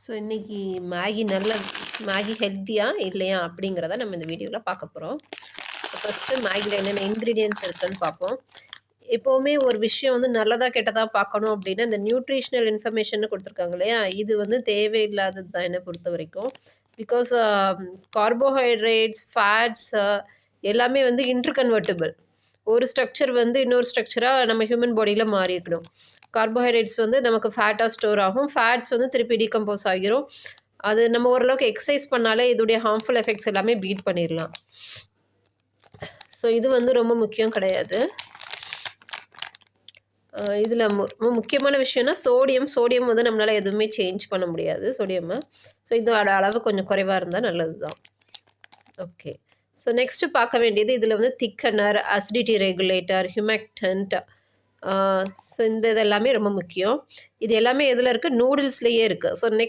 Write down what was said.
So இன்றைக்கி Maggi ஹெல்த்தியா இல்லையா அப்படிங்கிறத நம்ம இந்த வீடியோவில் பார்க்க போகிறோம். ஃபஸ்ட்டு மேகியில் என்னென்ன இன்க்ரீடியன்ட்ஸ் இருக்குதுன்னு பார்ப்போம். எப்போவுமே ஒரு விஷயம் வந்து நல்லதா கெட்டதா பார்க்கணும் அப்படின்னா இந்த நியூட்ரிஷனல் இன்ஃபர்மேஷன் கொடுத்துருக்காங்க இல்லையா, இது வந்து தேவையில்லாதது தான் என்னை பொறுத்த வரைக்கும். பிகாஸ் கார்போஹைட்ரேட்ஸ், ஃபேட்ஸ் எல்லாமே வந்து இன்டர்கன்வெர்ட்டிபிள். ஒரு ஸ்ட்ரக்சர் வந்து இன்னொரு ஸ்ட்ரக்சராக நம்ம ஹியூமன் பாடியில் மாறிக்கணும். கார்போஹைட்ரேட்ஸ் வந்து நமக்கு ஃபேட்டாக ஸ்டோர் ஆகும், ஃபேட்ஸ் வந்து திருப்பி டீகம்போஸ் ஆகிரும். அது நம்ம ஓரளவுக்கு எக்ஸசைஸ் பண்ணாலே இதோடைய ஹார்ம்ஃபுல் எஃபெக்ட்ஸ் எல்லாமே பீட் பண்ணிடலாம். ஸோ இது வந்து ரொம்ப முக்கியம் கிடையாது. இதில் ரொம்ப முக்கியமான விஷயம்னா சோடியம் வந்து நம்மளால் எதுவுமே சேஞ்ச் பண்ண முடியாது சோடியம்மை. ஸோ இதோட அளவு கொஞ்சம் குறைவாக இருந்தால் நல்லது தான். ஓகே, ஸோ நெக்ஸ்ட்டு பார்க்க வேண்டியது இதில் வந்து திக்கனர், அசிடிட்டி ரெகுலேட்டர், ஹியூமெக்டன்ட். ஸோ இந்த இது எல்லாமே ரொம்ப முக்கியம். இது எல்லாமே எதில் இருக்குது? நூடுல்ஸ்லேயே இருக்குது. ஸோ